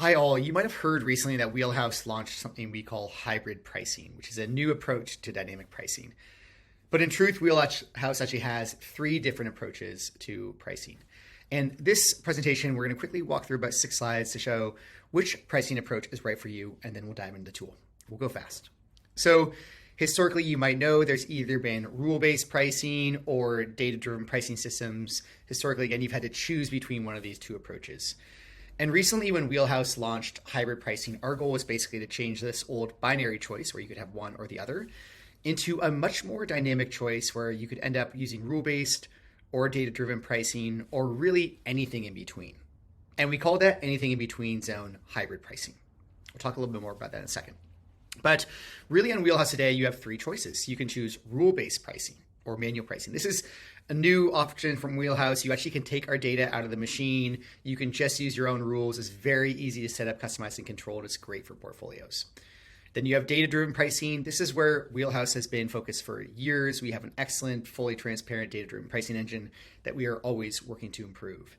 Hi, all. You might have heard recently that Wheelhouse launched something we call hybrid pricing, which is a new approach to dynamic pricing. But in truth, Wheelhouse actually has three different approaches to pricing. And this presentation, we're going to quickly walk through about 6 slides to show which pricing approach is right for you, and then we'll dive into the tool. We'll go fast. So historically, you might know there's either been rule-based pricing or data-driven pricing systems. Historically, again, you've had to choose between one of these two approaches. And recently, when Wheelhouse launched hybrid pricing, our goal was basically to change this old binary choice where you could have one or the other into a much more dynamic choice where you could end up using rule-based or data-driven pricing or really anything in between. And we call that anything in between zone hybrid pricing. We'll talk a little bit more about that in a second. But really on Wheelhouse today, you have three choices. You can choose rule-based pricing or manual pricing. This is a new option from Wheelhouse. You actually can take our data out of the machine. You can just use your own rules. It's very easy to set up, customize, and control. It's great for portfolios. Then you have data-driven pricing. This is where Wheelhouse has been focused for years. We have an excellent, fully transparent data-driven pricing engine that we are always working to improve.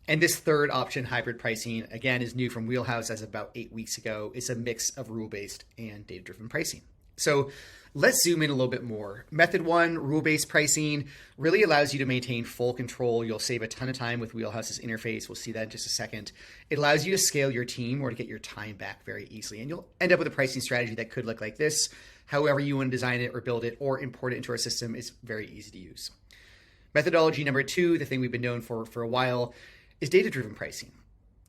And this third option, hybrid pricing, again, is new from Wheelhouse as of about 8 weeks ago. It's a mix of rule-based and data-driven pricing. So let's zoom in a little bit more. Method one, rule-based pricing, really allows you to maintain full control. You'll save a ton of time with Wheelhouse's interface. We'll see that in just a second. It allows you to scale your team or to get your time back very easily. And you'll end up with a pricing strategy that could look like this. However you want to design it or build it or import it into our system is very easy to use. Methodology number two, the thing we've been known for a while, is data-driven pricing.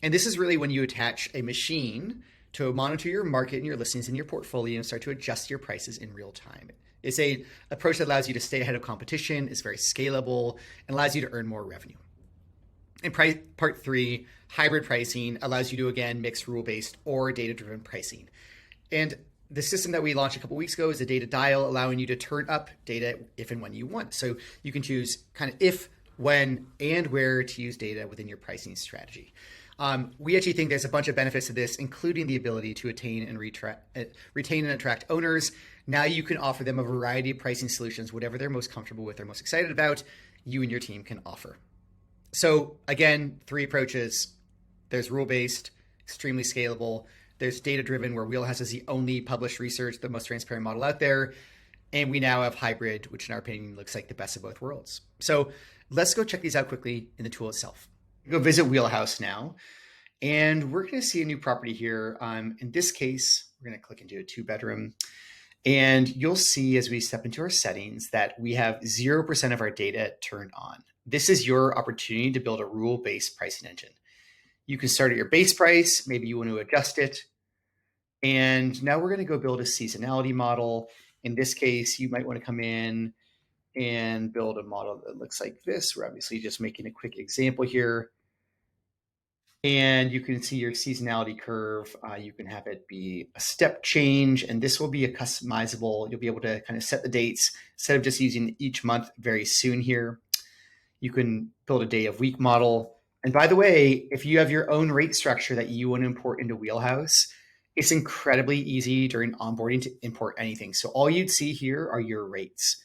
And this is really when you attach a machine to monitor your market and your listings in your portfolio and start to adjust your prices in real time. It's an approach that allows you to stay ahead of competition, is very scalable, and allows you to earn more revenue. And part three, hybrid pricing, allows you to, again, mix rule-based or data-driven pricing. And the system that we launched a couple weeks ago is a data dial, allowing you to turn up data if and when you want. So you can choose kind of if, when, and where to use data within your pricing strategy. We actually think there's a bunch of benefits to this, including the ability to retain and attract owners. Now you can offer them a variety of pricing solutions, whatever they're most comfortable with or most excited about, you and your team can offer. So again, three approaches. There's rule-based, extremely scalable. There's data-driven, where Wheelhouse is the only published research, the most transparent model out there. And we now have hybrid, which in our opinion looks like the best of both worlds. So let's go check these out quickly in the tool itself. Go visit Wheelhouse now, and we're going to see a new property here. In this case, we're going to click into a 2-bedroom, and you'll see as we step into our settings that we have 0% of our data turned on. This is your opportunity to build a rule-based pricing engine. You can start at your base price. Maybe you want to adjust it. And now we're going to go build a seasonality model. In this case, you might want to come in and build a model that looks like this. We're obviously just making a quick example here. And you can see your seasonality curve. You can have it be a step change, and this will be a customizable. You'll be able to kind of set the dates instead of just using each month very soon here. You can build a day of week model. And by the way, if you have your own rate structure that you want to import into Wheelhouse, it's incredibly easy during onboarding to import anything. So all you'd see here are your rates.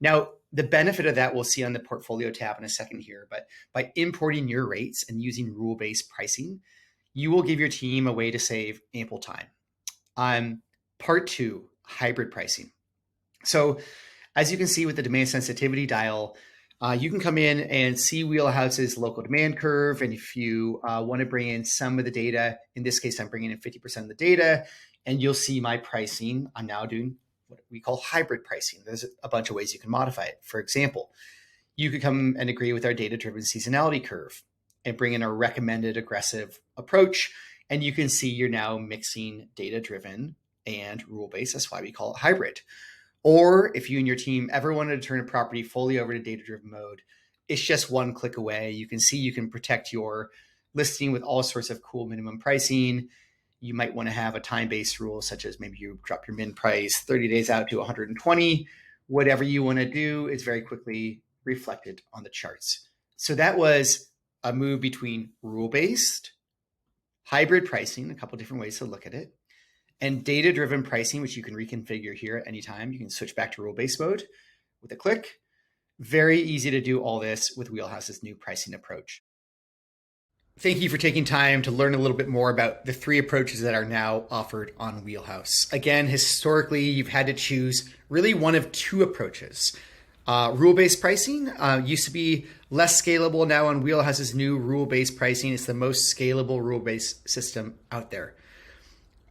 Now, the benefit of that we'll see on the portfolio tab in a second here, but by importing your rates and using rule-based pricing, you will give your team a way to save ample time. Part two, hybrid pricing. So as you can see with the demand sensitivity dial, you can come in and see Wheelhouse's local demand curve. And if you want to bring in some of the data, in this case, I'm bringing in 50% of the data, and you'll see my pricing. I'm now doing what we call hybrid pricing. There's a bunch of ways you can modify it. For example, you could come and agree with our data-driven seasonality curve and bring in a recommended aggressive approach. And you can see you're now mixing data-driven and rule-based. That's why we call it hybrid. Or if you and your team ever wanted to turn a property fully over to data-driven mode, it's just one click away. You can see you can protect your listing with all sorts of cool minimum pricing. You might want to have a time-based rule, such as maybe you drop your min price 30 days out to 120. Whatever you want to do is very quickly reflected on the charts. So that was a move between rule-based, hybrid pricing, a couple of different ways to look at it, and data-driven pricing, which you can reconfigure here at any time. You can switch back to rule-based mode with a click. Very easy to do all this with Wheelhouse's new pricing approach. Thank you for taking time to learn a little bit more about the three approaches that are now offered on Wheelhouse. Again, historically, you've had to choose really one of two approaches. Rule-based pricing used to be less scalable. Now on Wheelhouse's new rule-based pricing, it's the most scalable rule-based system out there.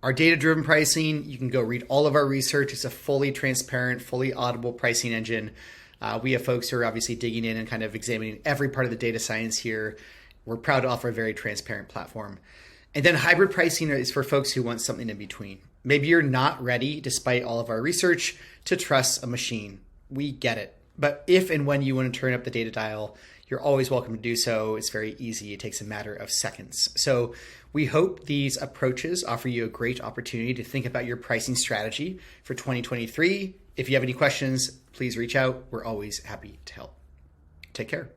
Our data-driven pricing, you can go read all of our research. It's a fully transparent, fully audible pricing engine. We have folks who are obviously digging in and kind of examining every part of the data science here. We're proud to offer a very transparent platform. And then hybrid pricing is for folks who want something in between. Maybe you're not ready, despite all of our research, to trust a machine. We get it. But if and when you want to turn up the data dial, you're always welcome to do so. It's very easy. It takes a matter of seconds. So we hope these approaches offer you a great opportunity to think about your pricing strategy for 2023. If you have any questions, please reach out. We're always happy to help. Take care.